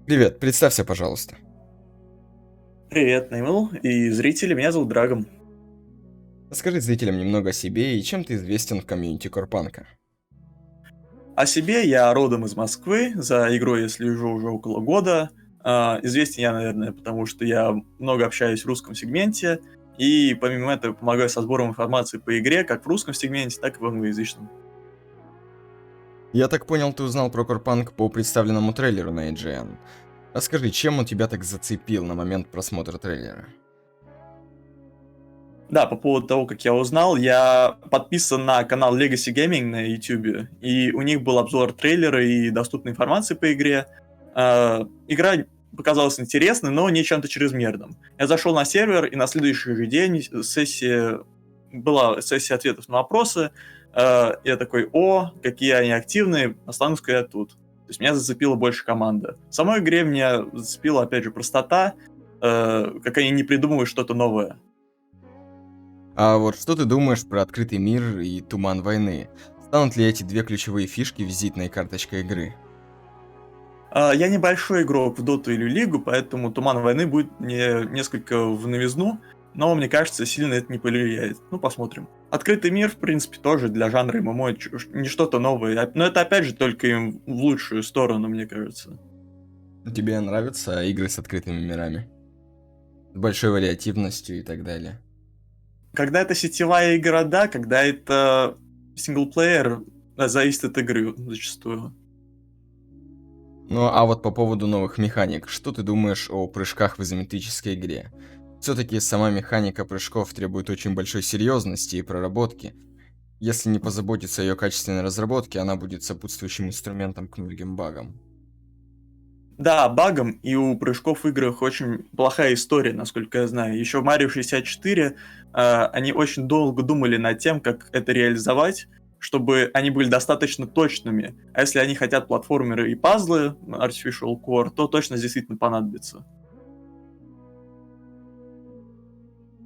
Привет, представься, пожалуйста. Привет, Неймл и зрители, меня зовут Драгом. Расскажи зрителям немного о себе и чем ты известен в комьюнити Корпанка. О себе я родом из Москвы, за игрой я слежу уже около года. Известен я, наверное, потому что я много общаюсь в русском сегменте, и помимо этого помогаю со сбором информации по игре, как в русском сегменте, так и в англоязычном. Я так понял, ты узнал про Корпанк по представленному трейлеру на IGN. Расскажи, чем он тебя так зацепил на момент просмотра трейлера? Да, по поводу того, как я узнал, я подписан на канал Legacy Gaming на YouTube, и у них был обзор трейлера и доступной информации по игре. Игра показалась интересной, но не чем-то чрезмерным. Я зашел на сервер, и на следующий же день была сессия ответов на вопросы. Я такой: о, какие они активные, останусь-ка я тут. То есть меня зацепила больше команда. В самой игре меня зацепила, опять же, простота, как они не придумывают что-то новое. А вот что ты думаешь про открытый мир и туман войны? Станут ли эти две ключевые фишки визитной карточкой игры? Я небольшой игрок в Доту или Лигу, поэтому Туман войны будет мне несколько в новизну, но мне кажется, сильно это не повлияет. Ну, посмотрим. Открытый мир, в принципе, тоже для жанра ММО не что-то новое, но это опять же только им в лучшую сторону, мне кажется. Тебе нравятся игры с открытыми мирами? С большой вариативностью и так далее? Когда это сетевая игра, да, когда это синглплеер, зависит от игры зачастую. Ну, а вот по поводу новых механик, что ты думаешь о прыжках в изометрической игре? Все-таки сама механика прыжков требует очень большой серьезности и проработки. Если не позаботиться о ее качественной разработке, она будет сопутствующим инструментом к многим багам. Да, багом, и у прыжков в играх очень плохая история, насколько я знаю. Еще в Mario 64 они очень долго думали над тем, как это реализовать, чтобы они были достаточно точными. А если они хотят платформеры и пазлы, Artificial Core, то точно действительно понадобится.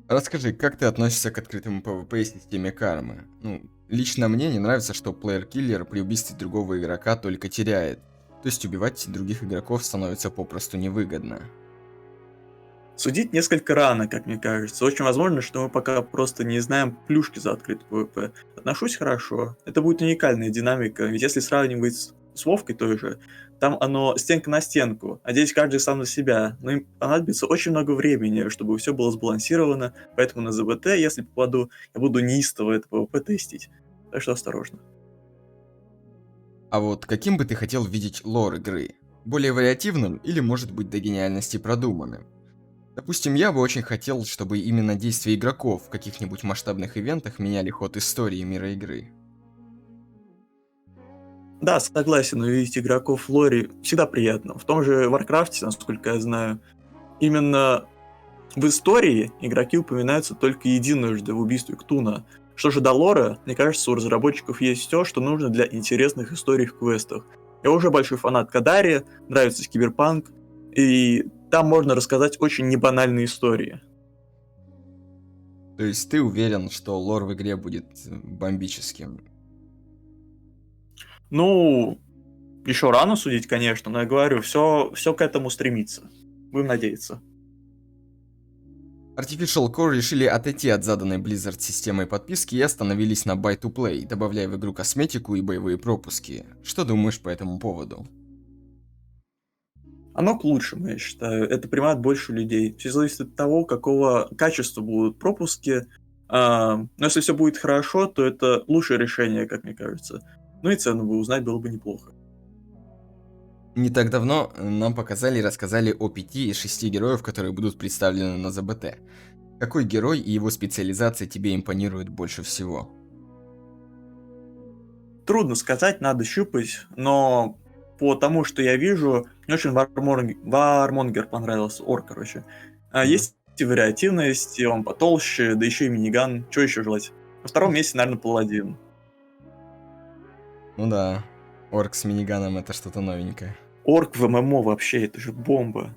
Расскажи, как ты относишься к открытому PvP и системе кармы? Ну, лично мне не нравится, что плеер-киллер при убийстве другого игрока только теряет. То есть убивать других игроков становится попросту невыгодно. Судить несколько рано, как мне кажется. Очень возможно, что мы пока просто не знаем плюшки за открытый PvP. Отношусь хорошо. Это будет уникальная динамика, ведь если сравнивать с Вовкой той же, там оно стенка на стенку, а здесь каждый сам за себя. Но им понадобится очень много времени, чтобы все было сбалансировано, поэтому на ЗБТ, если попаду, я буду неистово это PvP тестить. Так что осторожно. А вот каким бы ты хотел видеть лор игры? Более вариативным или, может быть, до гениальности продуманным? Допустим, я бы очень хотел, чтобы именно действия игроков в каких-нибудь масштабных ивентах меняли ход истории мира игры. Да, согласен, увидеть игроков в лоре всегда приятно. В том же Варкрафте, насколько я знаю, именно в истории игроки упоминаются только единожды в убийстве Ктуна. Что же до лора, мне кажется, у разработчиков есть все, что нужно для интересных историй в квестах. Я уже большой фанат Кадари, нравится Киберпанк, и там можно рассказать очень небанальные истории. То есть ты уверен, что лор в игре будет бомбическим? Ну, еще рано судить, конечно, но я говорю, все к этому стремится. Будем надеяться. Artificial Core решили отойти от заданной Blizzard системой подписки и остановились на Buy-to-Play, добавляя в игру косметику и боевые пропуски. Что думаешь по этому поводу? Оно к лучшему, я считаю. Это примат больше людей. Все зависит от того, какого качества будут пропуски. Но если все будет хорошо, то это лучшее решение, как мне кажется. Ну и цену бы узнать было бы неплохо. Не так давно нам показали и рассказали о 5 из 6 героев, которые будут представлены на ЗБТ. Какой герой и его специализация тебе импонирует больше всего? Трудно сказать, надо щупать, но по тому, что я вижу, мне очень Вармонгер понравился, орк, короче. Мгм. Есть и вариативность, и он потолще, да еще и миниган. Что еще желать? На втором месте, наверное, паладин. Ну да, орк с миниганом это что-то новенькое. Орк в ММО вообще, это же бомба.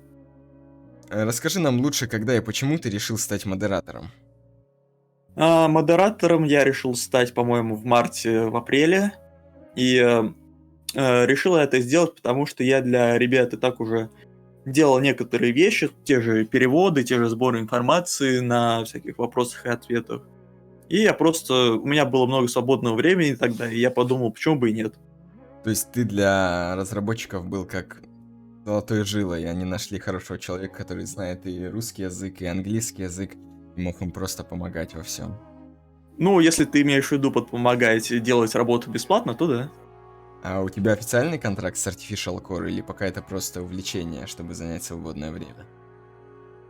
Расскажи нам лучше, когда и почему ты решил стать модератором. Модератором я решил стать, по-моему, в марте, в апреле. И решил я это сделать, потому что я для ребят и так уже делал некоторые вещи, те же переводы, те же сборы информации на всяких вопросах и ответах. И у меня было много свободного времени тогда, и я подумал, почему бы и нет. То есть ты для разработчиков был как золотой жилой, и они нашли хорошего человека, который знает и русский язык, и английский язык, и мог им просто помогать во всем. Ну, если ты имеешь в виду помогать делать работу бесплатно, то да. А у тебя официальный контракт с Artificial Core или пока это просто увлечение, чтобы занять свободное время?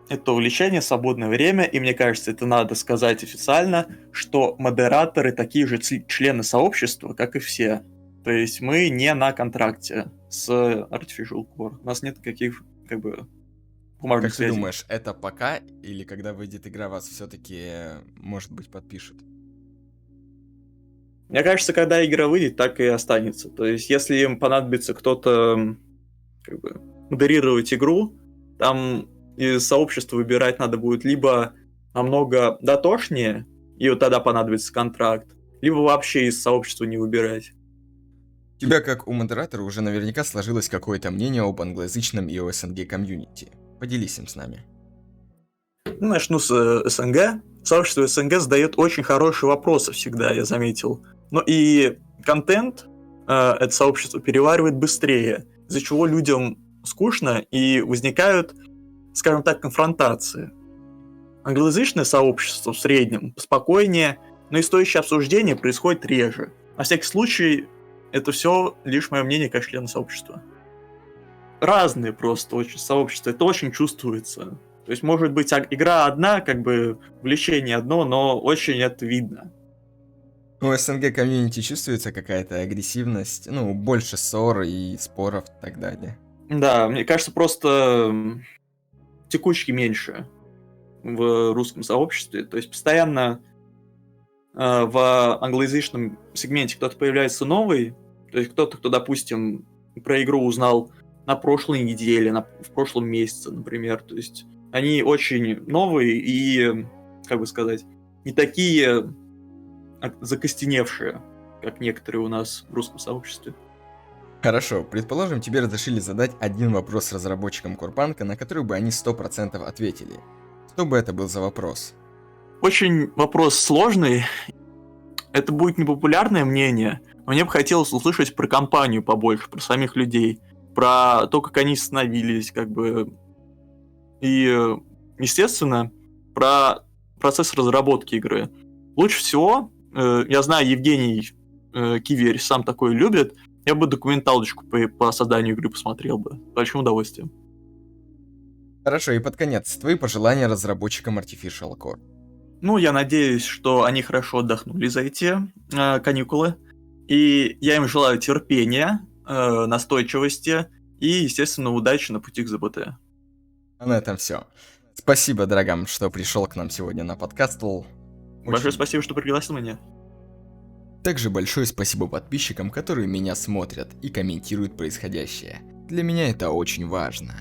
Это увлечение, свободное время, и мне кажется, это надо сказать официально, что модераторы такие же члены сообщества, как и все. То есть мы не на контракте с Artificial Core. У нас нет каких, бумажных Как ты связей. думаешь, это пока или когда выйдет игра, вас все-таки, может быть, подпишут? Мне кажется, когда игра выйдет, так и останется. То есть, если им понадобится кто-то модерировать игру, там из сообщества выбирать надо будет либо намного дотошнее, и вот тогда понадобится контракт, либо вообще из сообщества не выбирать. У тебя, как у модератора, уже наверняка сложилось какое-то мнение об англоязычном и о СНГ комьюнити. Поделись им с нами. Ну, начну с СНГ. Сообщество СНГ задает очень хорошие вопросы всегда, я заметил. Но и контент это сообщество переваривает быстрее, из-за чего людям скучно и возникают, скажем так, конфронтации. Англоязычное сообщество в среднем спокойнее, но и стоящее обсуждение происходит реже. На всякий случай, это все лишь мое мнение как члена сообщества. Разные просто очень сообщества, это очень чувствуется. То есть, может быть, игра одна, увлечение одно, но очень это видно. У СНГ комьюнити чувствуется какая-то агрессивность, больше ссор и споров и так далее. Да, мне кажется, просто текучки меньше в русском сообществе. То есть постоянно в англоязычном сегменте кто-то появляется новый, то есть кто-то, кто, допустим, про игру узнал на прошлой неделе, в прошлом месяце, например. То есть они очень новые и, не такие закостеневшие, как некоторые у нас в русском сообществе. Хорошо, предположим, тебе разрешили задать один вопрос разработчикам Корпанка, на который бы они 100% ответили. Что бы это был за вопрос? Очень вопрос сложный. Это будет непопулярное мнение, но мне бы хотелось услышать про компанию побольше, про самих людей, про то, как они становились, и, естественно, про процесс разработки игры. Лучше всего, я знаю, Евгений Киверь сам такой любит, я бы документалочку по созданию игры посмотрел бы. С большим удовольствием. Хорошо, и под конец, твои пожелания разработчикам Artificial Core. Ну, я надеюсь, что они хорошо отдохнули за эти каникулы. И я им желаю терпения, настойчивости и, естественно, удачи на пути к ЗБТ. А на этом все. Спасибо, дорогам, что пришел к нам сегодня на подкаст. Большое спасибо, что пригласил меня. Также большое спасибо подписчикам, которые меня смотрят и комментируют происходящее. Для меня это очень важно.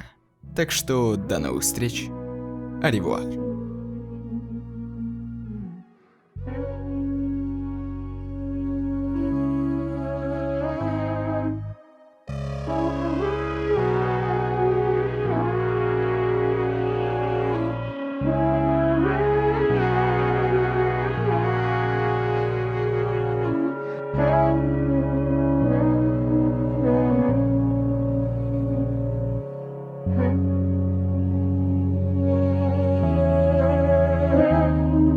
Так что до новых встреч. Au revoir.